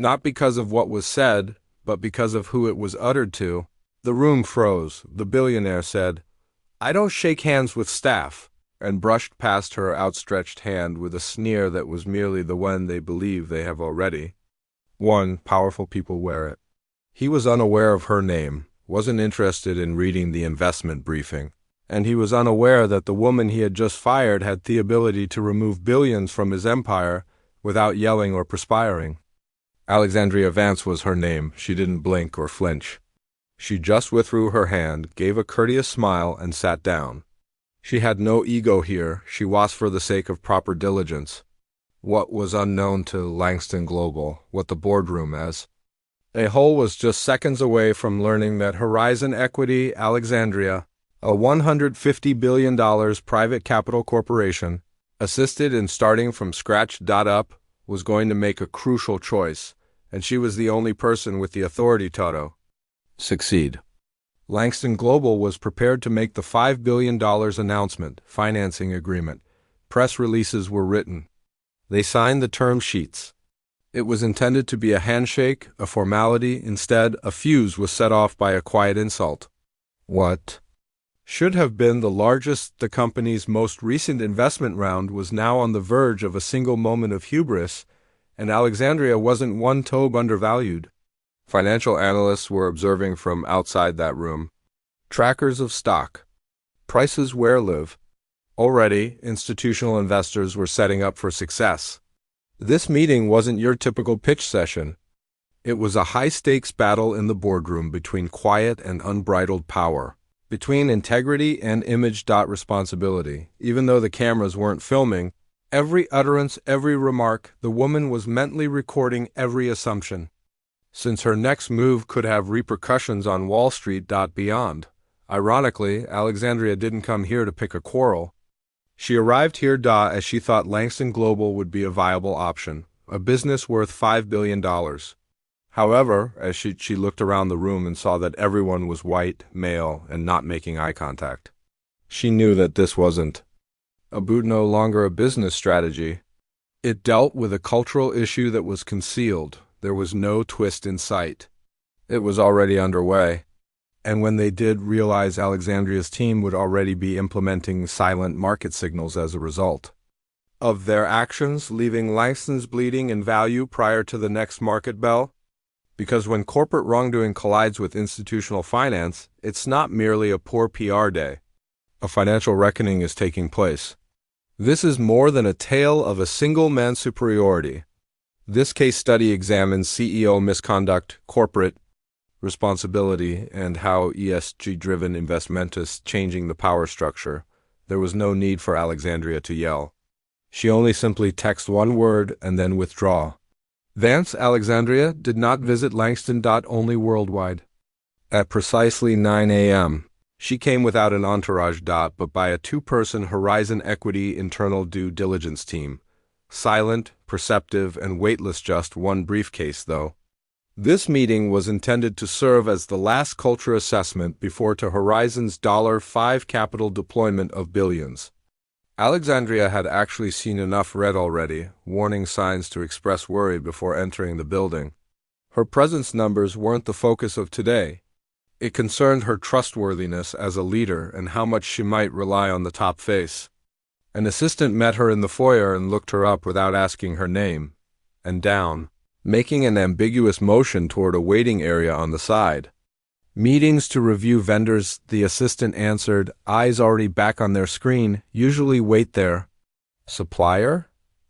Not because of what was said, but because of who it was uttered to. The room froze. The billionaire said, "I don't shake hands with staff," and brushed past her outstretched hand with a sneer that was merely the one they believe they have already. Powerful people wear it. He was unaware of her name, wasn't interested in reading the investment briefing, and he was unaware that the woman he had just fired had the ability to remove billions from his empire without yelling or perspiring. Alexandria Vance was her name. She didn't blink or flinch. She just withdrew her hand, gave a courteous smile, and sat down. She had no ego here. She was for the sake of proper diligence. What was unknown to Langston Global, what the boardroom as. A whole was just seconds away from learning that Horizon Equity Alexandria, a $150 billion private capital corporation, assisted in starting from scratch. Up, was going to make a crucial choice, and she was the only person with the authority to succeed. Langston Global was prepared to make the $5 billion announcement, financing agreement. Press releases were written. They signed the term sheets. It was intended to be a handshake, a formality. Instead, a fuse was set off by a quiet insult. What should have been the largest, the company's most recent investment round, was now on the verge of a single moment of hubris, and Alexandria wasn't one tobe undervalued. Financial analysts were observing from outside that room. Trackers of stock. Prices where live. Already, institutional investors were setting up for success. This meeting wasn't your typical pitch session. It was a high-stakes battle in the boardroom between quiet and unbridled power, between integrity and image. Responsibility. Even though the cameras weren't filming, every utterance, every remark, the woman was mentally recording every assumption. Since her next move could have repercussions on Wall Street. Beyond. Ironically, Alexandria didn't come here to pick a quarrel. She arrived here as she thought Langston Global would be a viable option, a business worth $5 billion. However, as she looked around the room and saw that everyone was white, male, and not making eye contact, she knew that this wasn't no longer a business strategy. It dealt with a cultural issue that was concealed. There was no twist in sight. It was already underway. And when they did realize, Alexandria's team would already be implementing silent market signals as a result of their actions, leaving Langston's bleeding in value prior to the next market bell. Because when corporate wrongdoing collides with institutional finance, it's not merely a poor PR day. A financial reckoning is taking place. This is more than a tale of a single man's superiority. This case study examines CEO misconduct, corporate responsibility, and how ESG-driven investmentists changing the power structure. There was no need for Alexandria to yell. She only simply text one word and then withdraw. Vance Alexandria did not visit Langston. Only worldwide. At precisely 9 a.m., she came without an entourage. But by a two-person Horizon Equity internal due diligence team. Silent, perceptive, and weightless. Just one briefcase, though. This meeting was intended to serve as the last culture assessment before to Horizon's $5 capital deployment of billions. Alexandria had actually seen enough red already, warning signs to express worry before entering the building. Her presence numbers weren't the focus of today. It concerned her trustworthiness as a leader and how much she might rely on the top face. An assistant met her in the foyer and looked her up without asking her name, and down, making an ambiguous motion toward a waiting area on the side. Meetings to review vendors, the assistant answered, eyes already back on their screen, usually wait there. Supplier?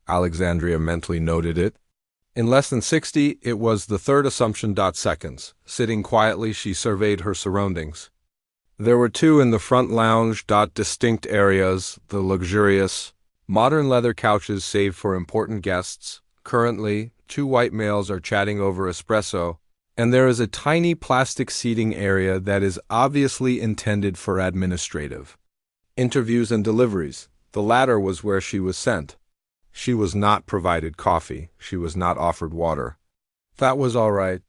Alexandria mentally noted it. In less than 60, it was the third assumption. Seconds. Sitting quietly, she surveyed her surroundings. There were two in the front lounge. Distinct areas, the luxurious, modern leather couches saved for important guests. Currently, two white males are chatting over espresso, and there is a tiny plastic seating area that is obviously intended for administrative interviews and deliveries. The latter was where she was sent. She was not provided coffee. She was not offered water. That was all right.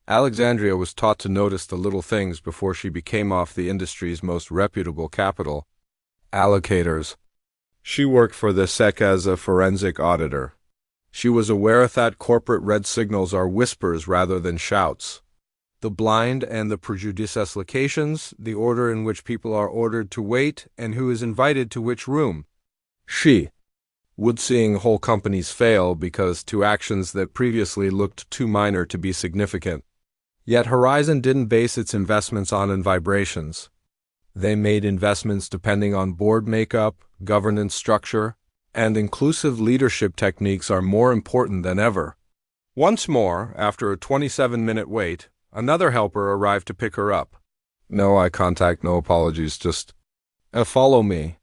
Alexandria was taught to notice the little things before she became off the industry's most reputable capital allocators. She worked for the SEC as a forensic auditor. She was aware that corporate red signals are whispers rather than shouts. The blind and the prejudices locations, the order in which people are ordered to wait, and who is invited to which room. She would seeing whole companies fail because to actions that previously looked too minor to be significant. Yet Horizon didn't base its investments on vibrations. They made investments depending on board makeup, governance structure, and inclusive leadership techniques are more important than ever. Once more, after a 27-minute wait, another helper arrived to pick her up. No eye contact, no apologies, just, follow me.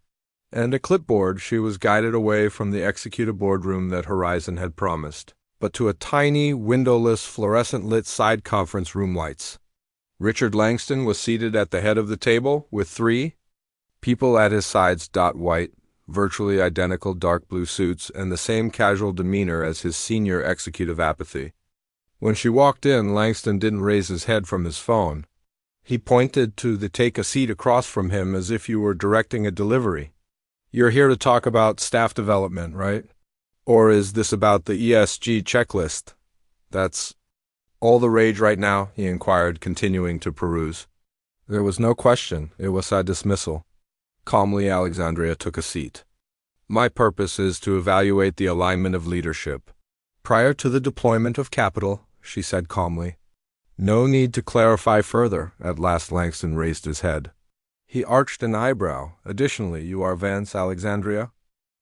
And a clipboard, she was guided away from the executive boardroom that Horizon had promised, but to a tiny, windowless, fluorescent-lit side conference room lights. Richard Langston was seated at the head of the table with 3 people at his sides. White, virtually identical dark blue suits and the same casual demeanor as his senior executive apathy. When she walked in, Langston didn't raise his head from his phone. He pointed to take a seat across from him as if you were directing a delivery. You're here to talk about staff development, right? Or is this about the ESG checklist? That's all the rage right now, he inquired, continuing to peruse. There was no question. It was a dismissal. Calmly, Alexandria took a seat. My purpose is to evaluate the alignment of leadership. Prior to the deployment of capital, she said calmly. No need to clarify further. At last Langston raised his head. He arched an eyebrow. Additionally, you are Vance, Alexandria?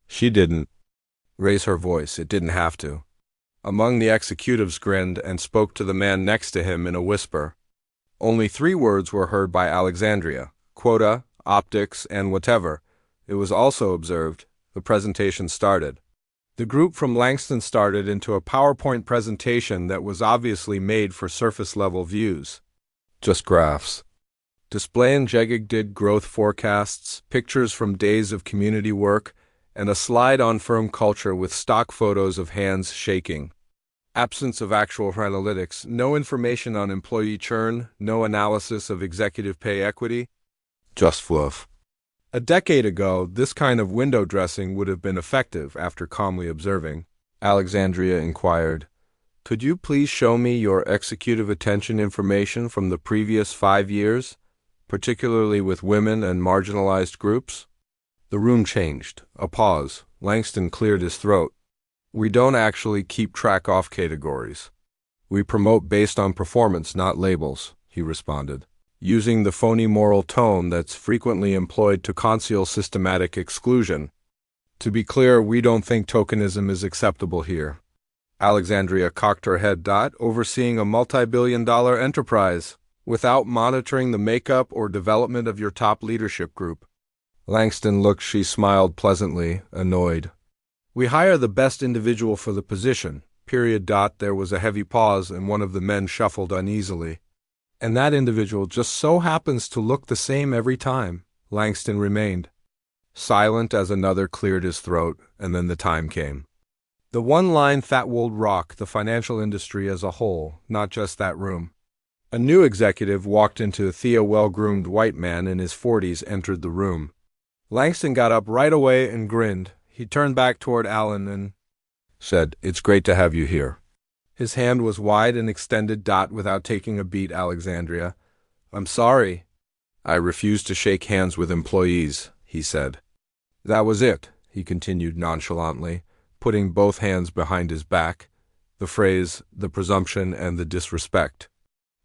She didn't raise her voice. It didn't have to. Among the executives grinned and spoke to the man next to him in a whisper. Only 3 words were heard by Alexandria: quota, optics, and whatever. It was also observed. The presentation started. The group from Langston started into a PowerPoint presentation that was obviously made for surface-level views. Just graphs. Displaying did growth forecasts, pictures from days of community work, and a slide on firm culture with stock photos of hands shaking. Absence of actual analytics, no information on employee churn, no analysis of executive pay equity. Just fluff. A decade ago, this kind of window dressing would have been effective. After calmly observing, Alexandria inquired, could you please show me your executive attention information from the previous 5 years, particularly with women and marginalized groups? The room changed. A pause. Langston cleared his throat. We don't actually keep track of categories. We promote based on performance, not labels, he responded, using the phony moral tone that's frequently employed to conceal systematic exclusion. To be clear, we don't think tokenism is acceptable here. Alexandria cocked her head. Overseeing a multi-billion-dollar enterprise without monitoring the makeup or development of your top leadership group. Langston looked. She smiled pleasantly, annoyed. We hire the best individual for the position, period. There was a heavy pause and one of the men shuffled uneasily. And that individual just so happens to look the same every time. Langston remained silent as another cleared his throat, and then the time came. The one-line that will rock the financial industry as a whole, not just that room. A new executive walked into. A well-groomed white man in his 40s entered the room. Langston got up right away and grinned. He turned back toward Alan and said, It's great to have you here. His hand was wide and extended. Without taking a beat, Alexandria. I'm sorry. I refuse to shake hands with employees, he said. That was it, he continued nonchalantly, putting both hands behind his back. The phrase, the presumption, and the disrespect.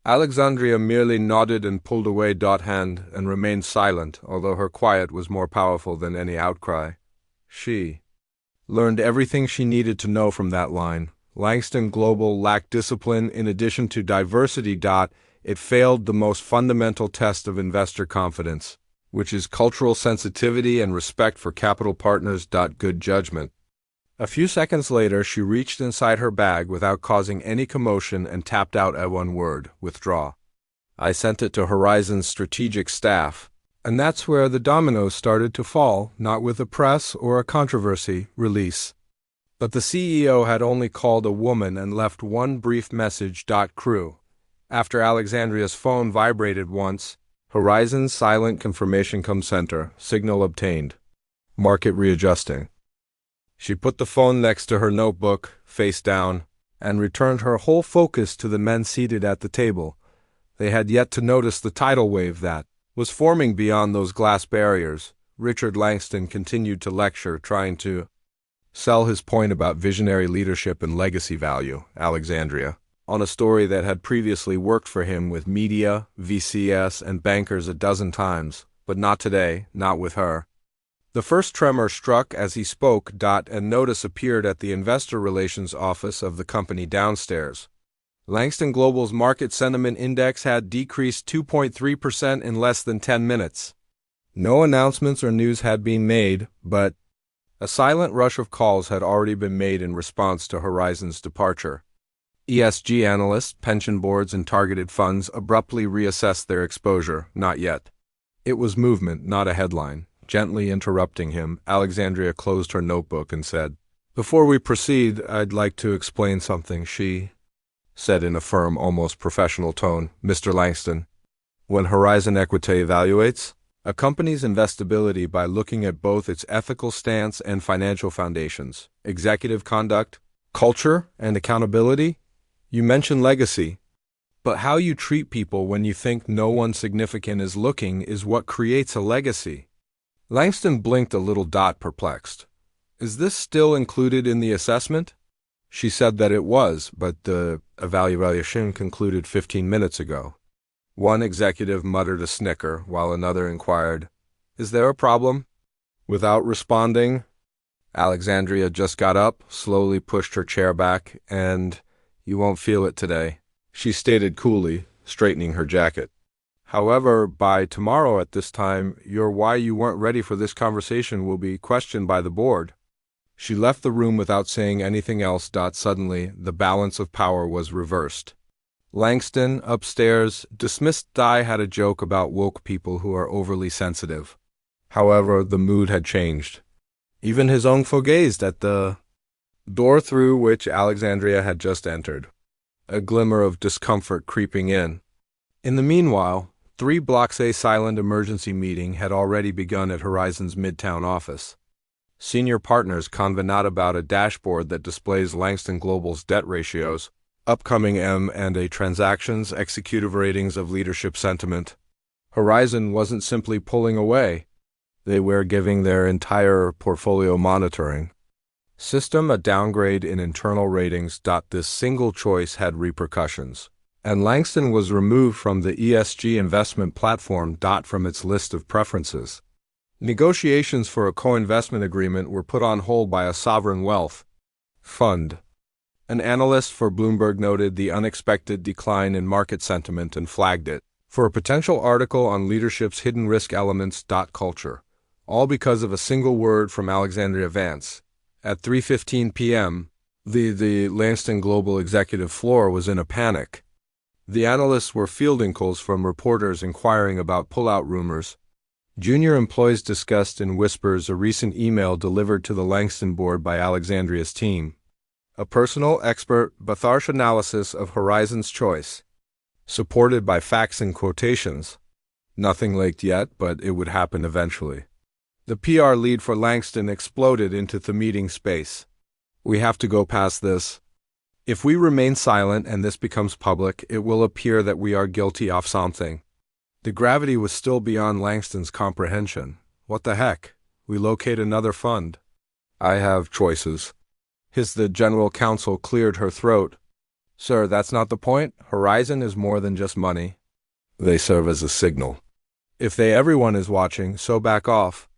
Alexandria merely nodded and pulled away. Hand and remained silent, although her quiet was more powerful than any outcry. She learned everything she needed to know from that line. Langston Global lacked discipline in addition to diversity. It failed the most fundamental test of investor confidence, which is cultural sensitivity and respect for capital partners. Good judgment. A few seconds later, she reached inside her bag without causing any commotion and tapped out at one word, withdraw. I sent it to Horizon's strategic staff, and that's where the dominoes started to fall, not with a press or a controversy release. But the CEO had only called a woman and left one brief message. Crew. After Alexandria's phone vibrated once, Horizon's silent confirmation center, signal obtained. Market readjusting. She put the phone next to her notebook, face down, and returned her whole focus to the men seated at the table. They had yet to notice the tidal wave that was forming beyond those glass barriers. Richard Langston continued to lecture, trying to sell his point about visionary leadership and legacy value, Alexandria, on a story that had previously worked for him with media, VCS, and bankers a dozen times, but not today, not with her. The first tremor struck as he spoke. And notice appeared at the investor relations office of the company downstairs. Langston Global's market sentiment index had decreased 2.3% in less than 10 minutes. No announcements or news had been made, but a silent rush of calls had already been made in response to Horizon's departure. ESG analysts, pension boards, and targeted funds abruptly reassessed their exposure. Not yet. It was movement, not a headline. Gently interrupting him, Alexandria closed her notebook and said, "Before we proceed, I'd like to explain something," she said in a firm, almost professional tone. "Mr. Langston, when Horizon Equity evaluates a company's investability by looking at both its ethical stance and financial foundations, executive conduct, culture, and accountability, you mention legacy. But how you treat people when you think no one significant is looking is what creates a legacy." Langston blinked a little, perplexed. "Is this still included in the assessment?" She said that it was, but the evaluation concluded 15 minutes ago. One executive muttered a snicker, while another inquired, "Is there a problem?" Without responding, Alexandria just got up, slowly pushed her chair back, and, "You won't feel it today," she stated coolly, straightening her jacket. "However, by tomorrow at this time, your why you weren't ready for this conversation will be questioned by the board." She left the room without saying anything else. Suddenly, the balance of power was reversed. Langston, upstairs, dismissed had a joke about woke people who are overly sensitive. However, the mood had changed. Even his own foe gazed at the door through which Alexandria had just entered, a glimmer of discomfort creeping in. In the meanwhile, 3 blocks A silent emergency meeting had already begun at Horizon's Midtown office. Senior partners convened about a dashboard that displays Langston Global's debt ratios, upcoming M&A transactions, executive ratings of leadership sentiment. Horizon wasn't simply pulling away. They were giving their entire portfolio monitoring system a downgrade in internal ratings. This single choice had repercussions, and Langston was removed from the ESG investment platform. From its list of preferences. Negotiations for a co-investment agreement were put on hold by a sovereign wealth fund. An analyst for Bloomberg noted the unexpected decline in market sentiment and flagged it for a potential article on leadership's hidden risk elements. Culture. All because of a single word from Alexandria Vance. At 3:15 p.m., the Langston Global executive floor was in a panic. The analysts were fielding calls from reporters inquiring about pullout rumors. Junior employees discussed in whispers a recent email delivered to the Langston board by Alexandria's team. A personal, expert, but harsh analysis of Horizon's choice, supported by facts and quotations. Nothing leaked yet, but it would happen eventually. The PR lead for Langston exploded into the meeting space. "We have to go past this. If we remain silent and this becomes public, it will appear that we are guilty of something." The gravity was still beyond Langston's comprehension. "What the heck? We locate another fund." "I have choices." The general counsel cleared her throat. "Sir, that's not the point. Horizon is more than just money. They serve as a signal. If everyone is watching, so back off."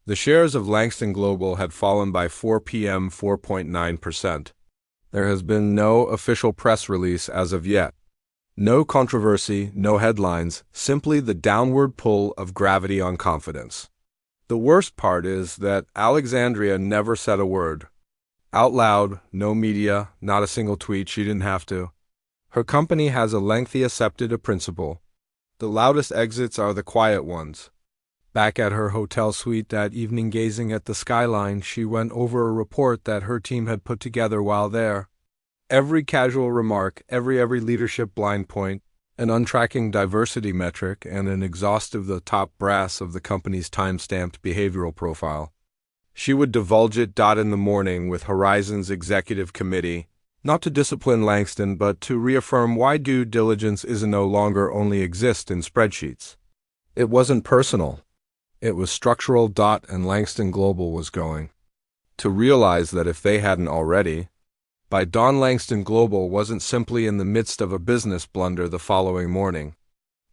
The shares of Langston Global had fallen by 4 p.m. 4.9%. There has been no official press release as of yet. No controversy, no headlines, simply the downward pull of gravity on confidence. The worst part is that Alexandria never said a word. Out loud, no media, not a single tweet. She didn't have to. Her company has a lengthy accepted principle. The loudest exits are the quiet ones. Back at her hotel suite that evening, gazing at the skyline, she went over a report that her team had put together while there. Every casual remark, every leadership blind point, an untracking diversity metric, and an exhaustive the top brass of the company's time-stamped behavioral profile. She would divulge it in the morning with Horizon's executive committee, not to discipline Langston but to reaffirm why due diligence is no longer only exist in spreadsheets. It wasn't personal. It was structural. And Langston Global was going to realize that if they hadn't already, by dawn Langston Global wasn't simply in the midst of a business blunder the following morning.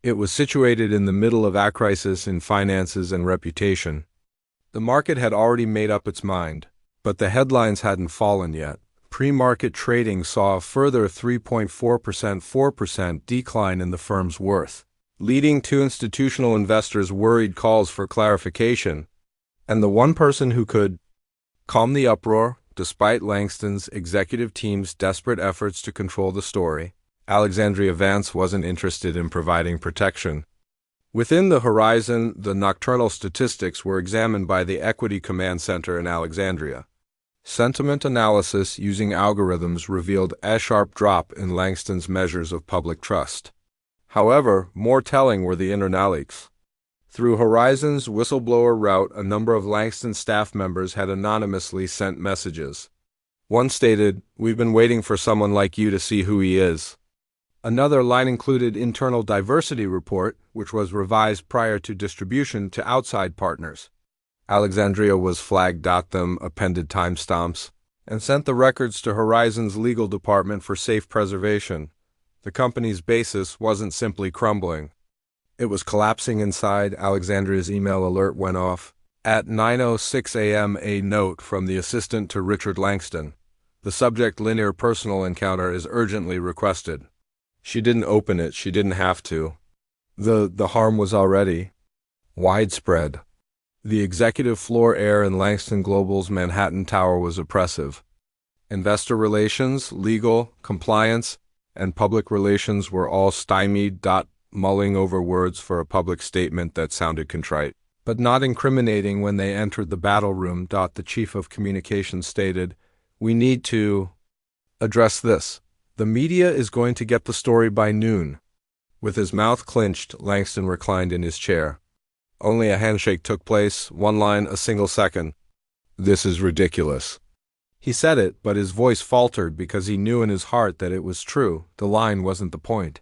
It was situated in the middle of a crisis in finances and reputation. The market had already made up its mind, but the headlines hadn't fallen yet. Pre-market trading saw a further 3.4% decline in the firm's worth, leading to institutional investors' worried calls for clarification. And the one person who could calm the uproar, despite Langston's executive team's desperate efforts to control the story, Alexandria Vance wasn't interested in providing protection. Within the Horizon, the nocturnal statistics were examined by the Equity Command Center in Alexandria. Sentiment analysis using algorithms revealed a sharp drop in Langston's measures of public trust. However, more telling were the internal leaks. Through Horizon's whistleblower route, a number of Langston's staff members had anonymously sent messages. One stated, "We've been waiting for someone like you to see who he is." Another line included internal diversity report, which was revised prior to distribution to outside partners. Alexandria was flagged. Them appended timestamps and sent the records to Horizon's legal department for safe preservation. The company's basis wasn't simply crumbling. It was collapsing inside. Alexandria's email alert went off. At 9:06 a.m. a note from the assistant to Richard Langston. The subject linear personal encounter is urgently requested. She didn't open it. She didn't have to. The harm was already widespread. The executive floor air in Langston Global's Manhattan Tower was oppressive. Investor relations, legal, compliance, and public relations were all stymied. Mulling over words for a public statement that sounded contrite, but not incriminating when they entered the battle room. The chief of communications stated, "We need to address this. The media is going to get the story by noon." With his mouth clenched, Langston reclined in his chair. Only a handshake took place, one line, a single second. "This is ridiculous." He said it, but his voice faltered because he knew in his heart that it was true. The line wasn't the point.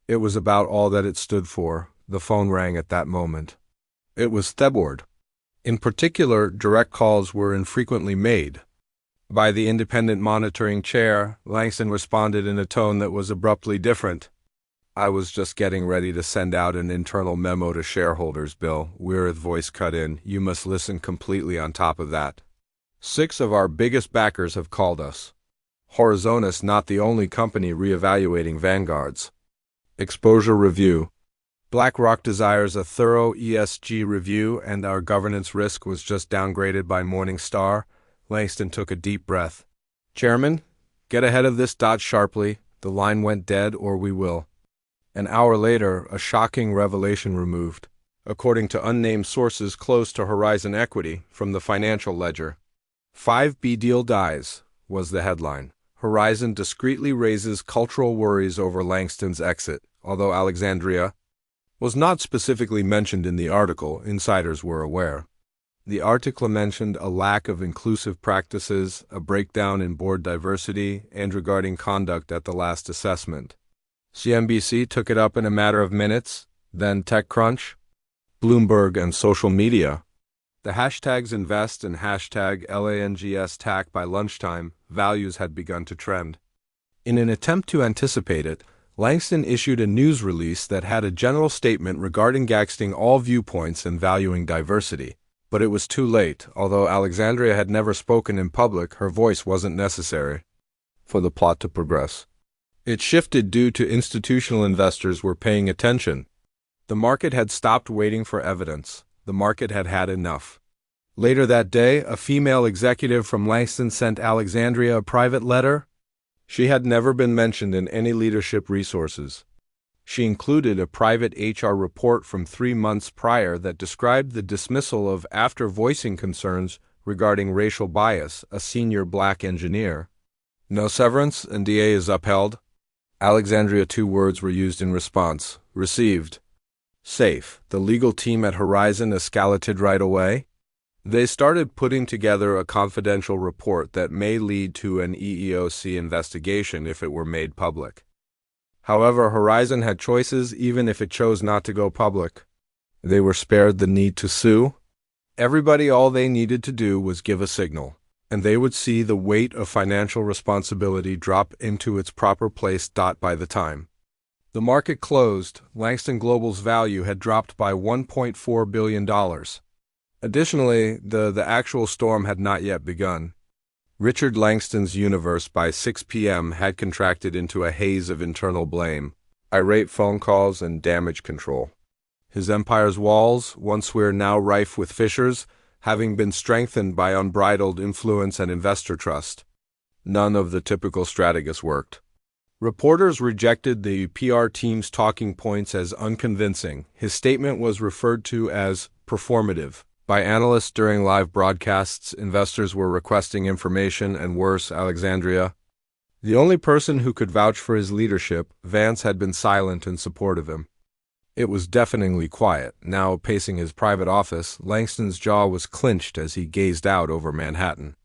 It was about all that it stood for. The phone rang at that moment. It was Thebord. In particular, direct calls were infrequently made. By the independent monitoring chair, Langston responded in a tone that was abruptly different. "I was just getting ready to send out an internal memo to shareholders, Bill." Weir's voice cut in. "You must listen completely on top of that. 6 of our biggest backers have called us. Horizon is not the only company reevaluating Vanguard's exposure review. BlackRock desires a thorough ESG review, and our governance risk was just downgraded by Morningstar." Langston took a deep breath. "Chairman, get ahead of this." Sharply, the line went dead, "or we will." An hour later, a shocking revelation removed, according to unnamed sources close to Horizon Equity, from the financial ledger. 5B deal dies, was the headline. Horizon discreetly raises cultural worries over Langston's exit. Although Alexandria was not specifically mentioned in the article, insiders were aware. The article mentioned a lack of inclusive practices, a breakdown in board diversity, and regarding conduct at the last assessment. CNBC took it up in a matter of minutes, then TechCrunch, Bloomberg, and social media. The hashtags invest and hashtag LANGS TAC by lunchtime, values had begun to trend. In an attempt to anticipate it, Langston issued a news release that had a general statement regarding gaxing all viewpoints and valuing diversity. But it was too late. Although Alexandria had never spoken in public, her voice wasn't necessary for the plot to progress. It shifted due to institutional investors were paying attention. The market had stopped waiting for evidence. The market had had enough. Later that day, a female executive from Langston sent Alexandria a private letter. She had never been mentioned in any leadership resources. She included a private HR report from 3 months prior that described the dismissal of, after voicing concerns regarding racial bias, a senior black engineer. "No severance, NDA is upheld." Alexandria 2 words were used in response. "Received." "Safe." The legal team at Horizon escalated right away. They started putting together a confidential report that may lead to an EEOC investigation if it were made public. However, Horizon had choices even if it chose not to go public. They were spared the need to sue. Everybody, all they needed to do was give a signal, and they would see the weight of financial responsibility drop into its proper place. By the time the market closed, Langston Global's value had dropped by $1.4 billion. Additionally, the actual storm had not yet begun. Richard Langston's universe by 6 p.m. had contracted into a haze of internal blame, irate phone calls, and damage control. His empire's walls, once were now rife with fissures, having been strengthened by unbridled influence and investor trust. None of the typical strategists worked. Reporters rejected the PR team's talking points as unconvincing. His statement was referred to as performative. By analysts during live broadcasts, investors were requesting information, and worse, Alexandria. The only person who could vouch for his leadership, Vance, had been silent in support of him. It was deafeningly quiet. Now, pacing his private office, Langston's jaw was clenched as he gazed out over Manhattan.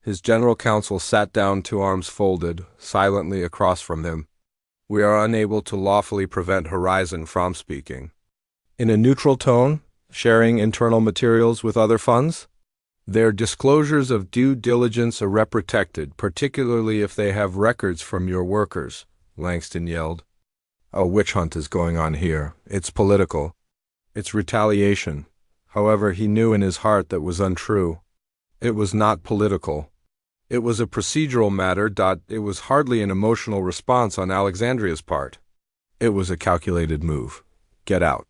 His general counsel sat down, two arms folded, silently across from him. "We are unable to lawfully prevent Horizon from speaking." In a neutral tone, sharing internal materials with other funds? "Their disclosures of due diligence are protected, particularly if they have records from your workers," Langston yelled. "A witch hunt is going on here. It's political. It's retaliation." However, he knew in his heart that was untrue. It was not political. It was a procedural matter. It was hardly an emotional response on Alexandria's part. It was a calculated move. Get out.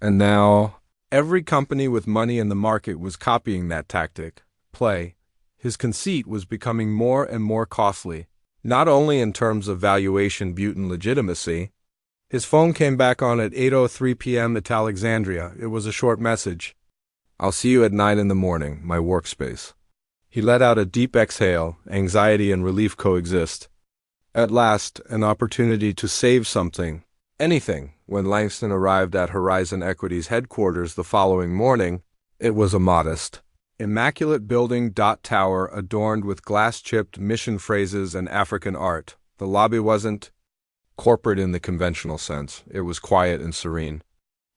And now, every company with money in the market was copying that tactic. Play. His conceit was becoming more and more costly, not only in terms of valuation but in legitimacy. His phone came back on at 8:03 p.m. at Alexandria. It was a short message. "I'll see you at 9 in the morning, my workspace." He let out a deep exhale. Anxiety and relief coexist. At last, an opportunity to save something, anything. When Langston arrived at Horizon Equity's headquarters the following morning, it was a modest, immaculate building. Tower adorned with glass-chipped mission phrases and African art. The lobby wasn't corporate in the conventional sense. It was quiet and serene.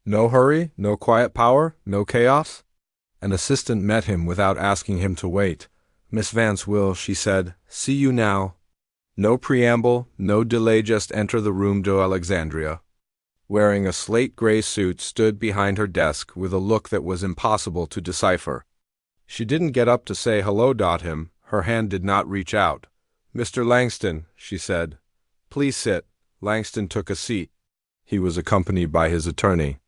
No hurry, no quiet power, no chaos. An assistant met him without asking him to wait. "Miss Vance will," she said, "see you now." No preamble, no delay, just enter the room. Alexandria, wearing a slate-gray suit, stood behind her desk with a look that was impossible to decipher. She didn't get up to say hello. Him. Her hand did not reach out. "Mr. Langston," she said, "please sit." Langston took a seat. He was accompanied by his attorney.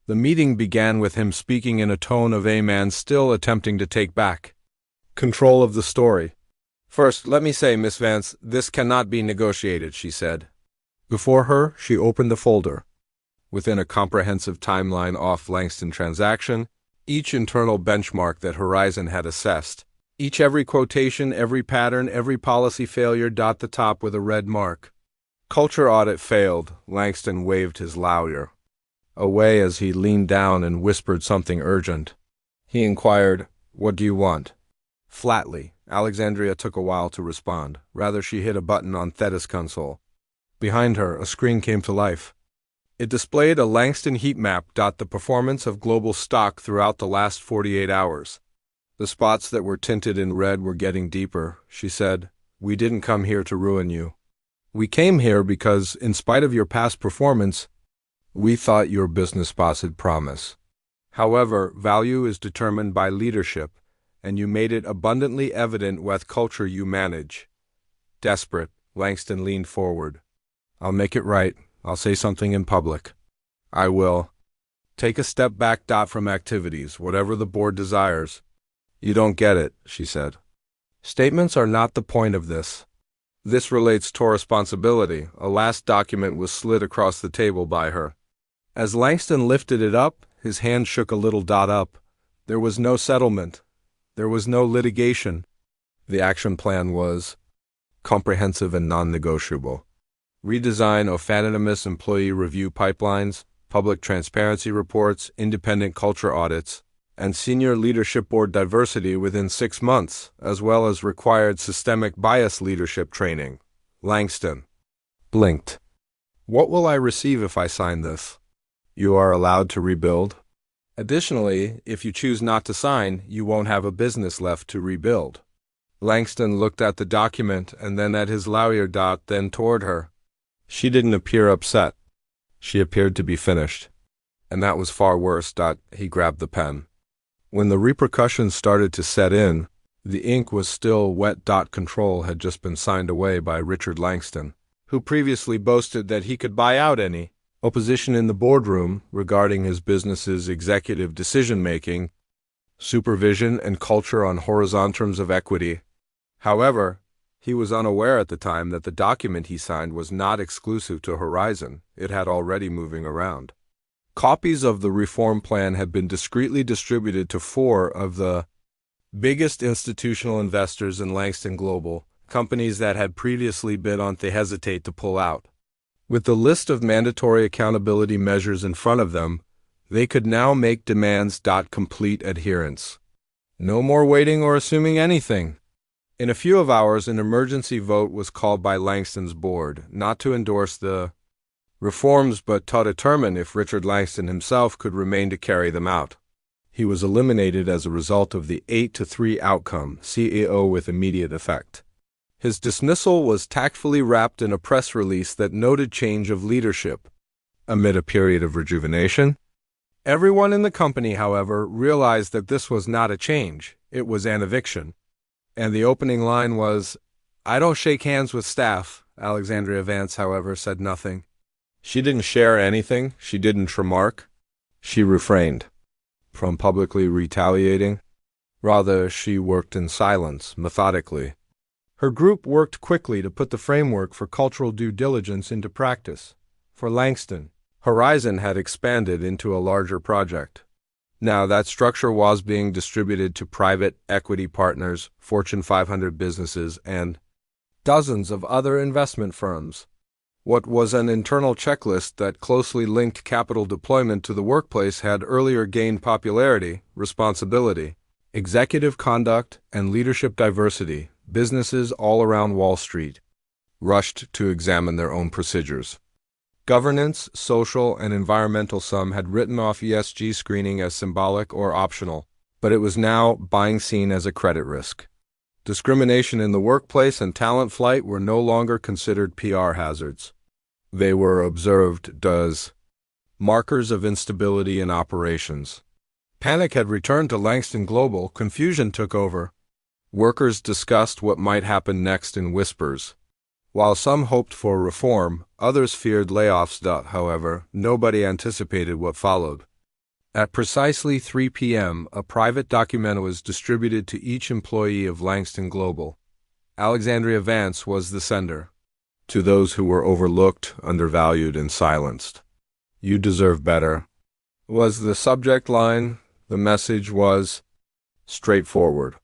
The meeting began with him speaking in a tone of a man still attempting to take back control of the story. "First, let me say, Miss Vance, this cannot be negotiated," she said. Before her, she opened the folder. Within a comprehensive timeline off Langston transaction, each internal benchmark that Horizon had assessed, every quotation, every pattern, every policy failure. The top with a red mark. Culture audit failed. Langston waved his lawyer away as he leaned down and whispered something urgent. He inquired, "What do you want?" Flatly. Alexandria took a while to respond. Rather, she hit a button on Thetis console. Behind her, a screen came to life. It displayed a Langston heat map. The performance of global stock throughout the last 48 hours. The spots that were tinted in red were getting deeper. She said, "We didn't come here to ruin you. We came here because, in spite of your past performance, we thought your business boss had promise. However, value is determined by leadership, and you made it abundantly evident with culture you manage." Desperate, Langston leaned forward. "I'll make it right. I'll say something in public. I will take a step back. From activities, whatever the board desires." "You don't get it," she said. "Statements are not the point of this. This relates to responsibility." A last document was slid across the table by her. As Langston lifted it up, his hand shook a little. Up. There was no settlement. There was no litigation. The action plan was comprehensive and non-negotiable. Redesign of anonymous employee review pipelines, public transparency reports, independent culture audits, and senior leadership board diversity within 6 months, as well as required systemic bias leadership training. Langston blinked. What will I receive if I sign this? You are allowed to rebuild. Additionally, if you choose not to sign, you won't have a business left to rebuild. Langston looked at the document and then at his lawyer. Then toward her. She didn't appear upset. She appeared to be finished. And that was far worse. He grabbed the pen. When the repercussions started to set in, the ink was still wet. Control had just been signed away by Richard Langston, who previously boasted that he could buy out any opposition in the boardroom regarding his business's executive decision-making, supervision, and culture on horizontal terms of equity. However, he was unaware at the time that the document he signed was not exclusive to Horizon. It had already moving around. Copies of the reform plan had been discreetly distributed to 4 of the biggest institutional investors in Langston Global, companies that had previously bid on to hesitate to pull out. With the list of mandatory accountability measures in front of them, they could now make demands. Complete adherence. No more waiting or assuming anything. In a few hours, an emergency vote was called by Langston's board, not to endorse the reforms but to determine if Richard Langston himself could remain to carry them out. He was eliminated as a result of the 8-3 outcome, CEO with immediate effect. His dismissal was tactfully wrapped in a press release that noted change of leadership. Amid a period of rejuvenation, everyone in the company, however, realized that this was not a change, it was an eviction. And the opening line was, "I don't shake hands with staff." Alexandria Vance, however, said nothing. She didn't share anything, she didn't remark. She refrained from publicly retaliating. Rather, she worked in silence, methodically. Her group worked quickly to put the framework for cultural due diligence into practice. For Langston, Horizon had expanded into a larger project. Now that structure was being distributed to private equity partners, Fortune 500 businesses, and dozens of other investment firms. What was an internal checklist that closely linked capital deployment to the workplace had earlier gained popularity, responsibility, executive conduct, and leadership diversity. Businesses all around Wall Street rushed to examine their own procedures. Governance, social, and environmental. Some had written off ESG screening as symbolic or optional, but it was now being seen as a credit risk. Discrimination in the workplace and talent flight were no longer considered PR hazards. They were observed as markers of instability in operations. Panic had returned to Langston Global. Confusion took over. Workers discussed what might happen next in whispers. While some hoped for reform, others feared layoffs. However, nobody anticipated what followed. At precisely 3 p.m., a private document was distributed to each employee of Langston Global. Alexandria Vance was the sender. To those who were overlooked, undervalued, and silenced. "You deserve better," was the subject line. The message was straightforward.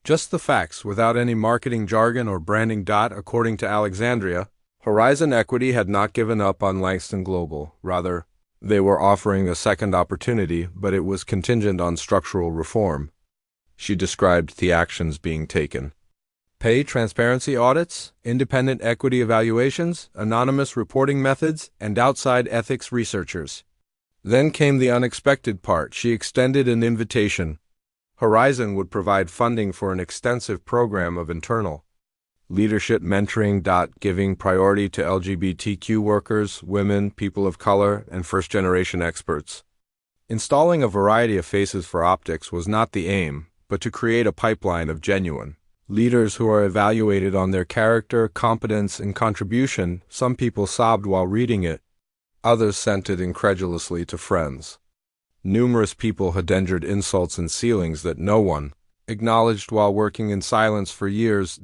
Just the facts, without any marketing jargon or branding. According to Alexandria, Horizon Equity had not given up on Langston Global. Rather, they were offering a second opportunity, but it was contingent on structural reform. She described the actions being taken: pay transparency audits, independent equity evaluations, anonymous reporting methods, and outside ethics researchers. Then came the unexpected part. She extended an invitation. Horizon would provide funding for an extensive program of internal leadership mentoring. Giving priority to LGBTQ workers, women, people of color, and first-generation experts. Installing a variety of faces for optics was not the aim, but to create a pipeline of genuine leaders who are evaluated on their character, competence, and contribution. Some people sobbed while reading it. Others sent it incredulously to friends. Numerous people had endured insults and ceilings that no one acknowledged while working in silence for years.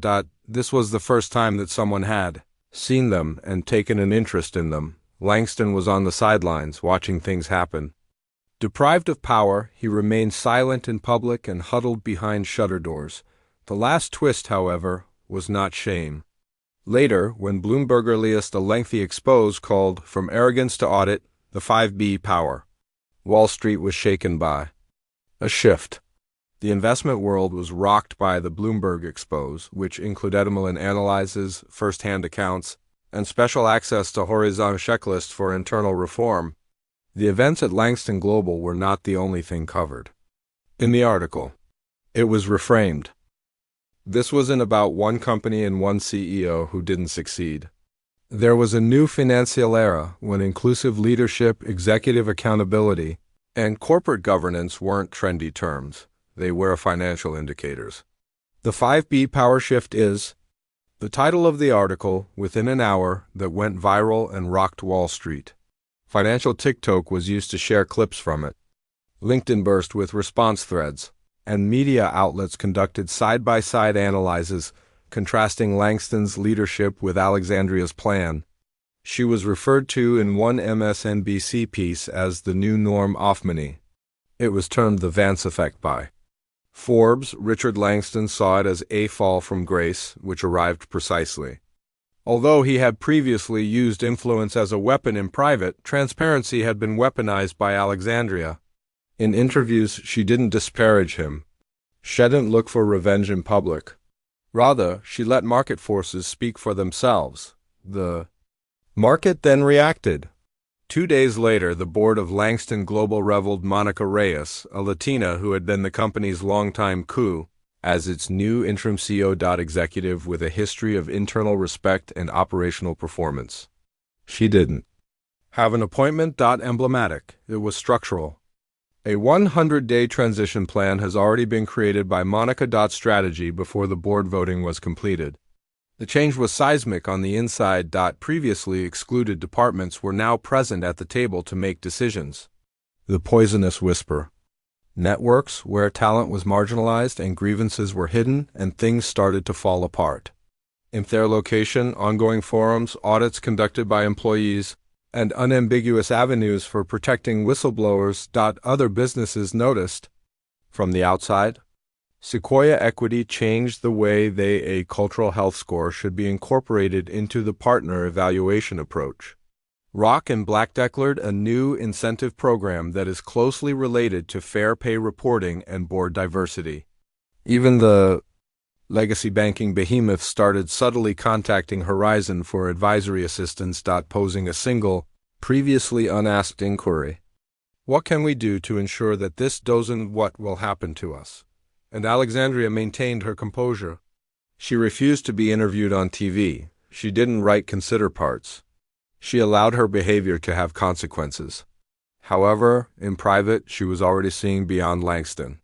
This was the first time that someone had seen them and taken an interest in them. Langston was on the sidelines, watching things happen. Deprived of power, he remained silent in public and huddled behind shutter doors. The last twist, however, was not shame. Later, when Bloomberg released a lengthy expose called "From Arrogance to Audit, the 5B Power," Wall Street was shaken by A shift. The investment world was rocked by the Bloomberg expose, which included analyses, first-hand accounts, and special access to horizontal checklists for internal reform. The events at Langston Global were not the only thing covered. In the article, it was reframed. This wasn't about one company and one CEO who didn't succeed. There was a new financial era when inclusive leadership, executive accountability, and corporate governance weren't trendy terms. They were financial indicators. The 5B power shift is the title of the article within an hour that went viral and rocked Wall Street. Financial TikTok was used to share clips from it. LinkedIn burst with response threads, and media outlets conducted side-by-side analyses contrasting Langston's leadership with Alexandria's plan. She was referred to in one MSNBC piece as the new Norm Offmany. It was termed the Vance effect by Forbes. Richard Langston saw it as a fall from grace, which arrived precisely. Although he had previously used influence as a weapon in private, transparency had been weaponized by Alexandria. In interviews, she didn't disparage him. She didn't look for revenge in public. Rather, she let market forces speak for themselves. The market then reacted. 2 days later, the board of Langston Global reveled Monica Reyes, a Latina who had been the company's longtime coup, as its new interim CEO. Executive with a history of internal respect and operational performance. She didn't have an appointment. Emblematic. It was structural. A 100-day transition plan has already been created by Monica. Strategy before the board voting was completed. The change was seismic on the inside. Previously excluded departments were now present at the table to make decisions. The poisonous whisper. Networks where talent was marginalized and grievances were hidden, and things started to fall apart. In their location, ongoing forums, audits conducted by employees, and unambiguous avenues for protecting whistleblowers. Other businesses noticed. From the outside, Sequoia Equity changed the way a cultural health score should be incorporated into the partner evaluation approach. Rock and Black declared a new incentive program that is closely related to fair pay reporting and board diversity. Even the legacy banking behemoth started subtly contacting Horizon for advisory assistance. Posing a single, previously unasked inquiry. What can we do to ensure that this doesn't what will happen to us? And Alexandria maintained her composure. She refused to be interviewed on TV. She didn't write consider parts. She allowed her behavior to have consequences. However, in private, she was already seeing beyond Langston.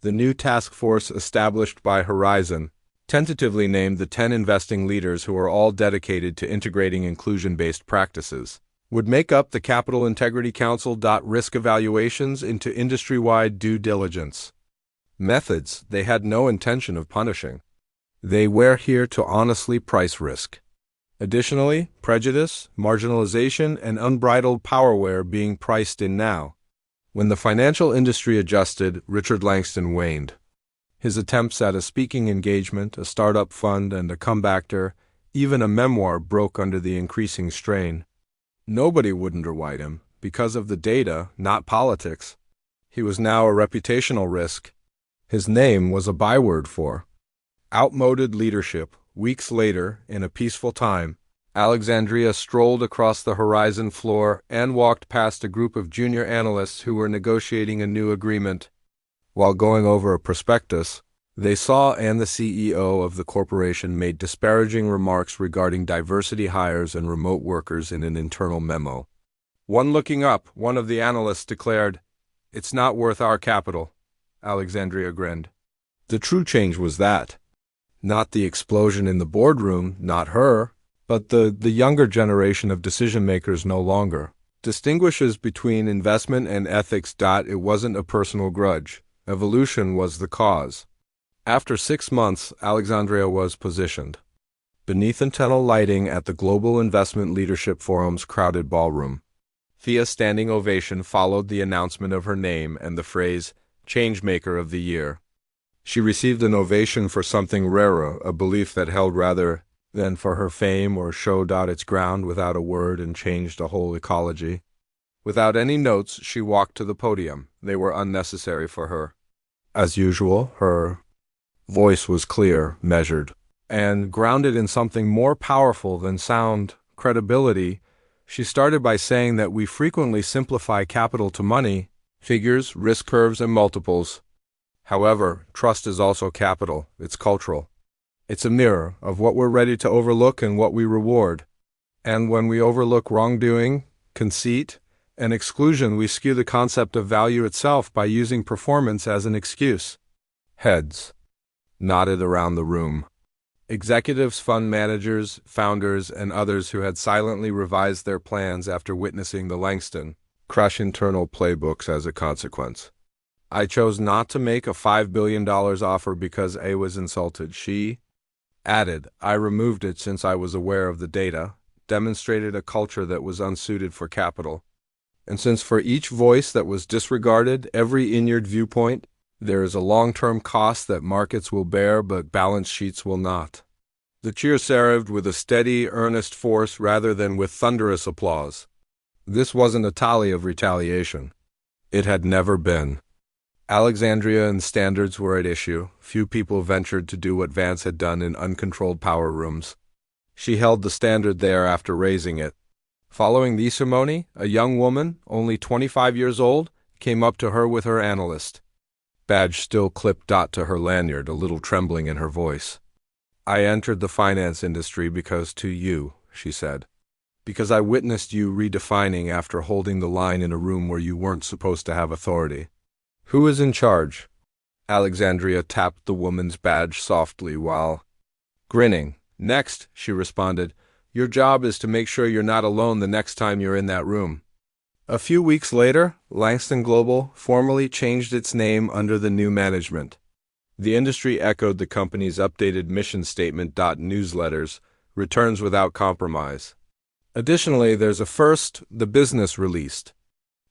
The new task force established by Horizon, tentatively named the 10 investing leaders who are all dedicated to integrating inclusion-based practices, would make up the Capital Integrity Council. Risk evaluations into industry-wide due diligence. Methods they had no intention of punishing. They were here to honestly price risk. Additionally, prejudice, marginalization, and unbridled power were being priced in now. When the financial industry adjusted, Richard Langston waned. His attempts at a speaking engagement, a startup fund, and a comebacker, even a memoir, broke under the increasing strain. Nobody would underwrite him, because of the data, not politics. He was now a reputational risk. His name was a byword for outmoded leadership. Weeks later, in a peaceful time, Alexandria strolled across the Horizon floor and walked past a group of junior analysts who were negotiating a new agreement. While going over a prospectus, they saw and the CEO of the corporation made disparaging remarks regarding diversity hires and remote workers in an internal memo. One looking up, one of the analysts declared, "It's not worth our capital." Alexandria grinned. The true change was that. Not the explosion in the boardroom, not her, but the younger generation of decision-makers no longer distinguishes between investment and ethics. It wasn't a personal grudge. Evolution was the cause. After 6 months, Alexandria was positioned beneath internal lighting at the Global Investment Leadership Forum's crowded ballroom. Thea's standing ovation followed the announcement of her name and the phrase, "Changemaker of the Year." She received an ovation for something rarer, a belief that held rather than for her fame or show. Its ground without a word and changed a whole ecology. Without any notes, she walked to the podium. They were unnecessary for her. As usual, her voice was clear, measured, and grounded in something more powerful than sound, credibility. She started by saying that we frequently simplify capital to money, figures, risk curves, and multiples. However, trust is also capital. It's cultural. It's a mirror of what we're ready to overlook and what we reward. And when we overlook wrongdoing, conceit, and exclusion, we skew the concept of value itself by using performance as an excuse. Heads nodded around the room. Executives, fund managers, founders, and others who had silently revised their plans after witnessing the Langston crush internal playbooks as a consequence. I chose not to make a $5 billion offer because A was insulted. She added, I removed it since I was aware of the data, demonstrated a culture that was unsuited for capital. And since for each voice that was disregarded, every inured viewpoint, there is a long-term cost that markets will bear but balance sheets will not. The cheer served with a steady, earnest force rather than with thunderous applause. This wasn't a tally of retaliation. It had never been. Alexandria and standards were at issue. Few people ventured to do what Vance had done in uncontrolled power rooms. She held the standard there after raising it. Following the ceremony, a young woman, only 25 years old, came up to her with her analyst badge still clipped to her lanyard, a little trembling in her voice. I entered the finance industry because to you, she said. Because I witnessed you redefining after holding the line in a room where you weren't supposed to have authority. Who is in charge? Alexandria tapped the woman's badge softly while grinning. Next, she responded, your job is to make sure you're not alone the next time you're in that room. A few weeks later, Langston Global formally changed its name under the new management. The industry echoed the company's updated mission statement. Newsletters, returns without compromise. Additionally, there's the business released.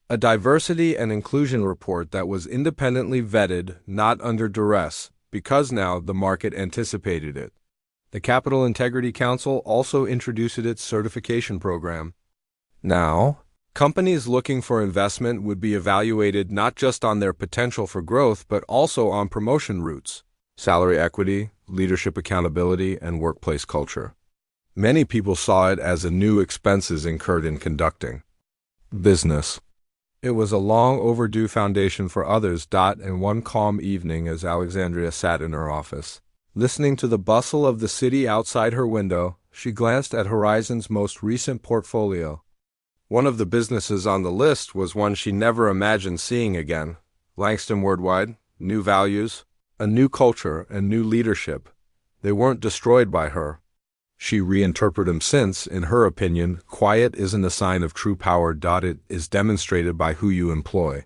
A diversity and inclusion report that was independently vetted, not under duress, because now the market anticipated it. The Capital Integrity Council also introduced its certification program. Now, companies looking for investment would be evaluated not just on their potential for growth, but also on promotion routes, salary equity, leadership accountability, and workplace culture. Many people saw it as a new expenses incurred in conducting business. It was a long overdue foundation for others. And one calm evening as Alexandria sat in her office, listening to the bustle of the city outside her window, she glanced at Horizon's most recent portfolio. One of the businesses on the list was one she never imagined seeing again. Langston Worldwide, new values, a new culture, and new leadership. They weren't destroyed by her. She reinterpreted them since, in her opinion, quiet isn't a sign of true power. It is demonstrated by who you employ.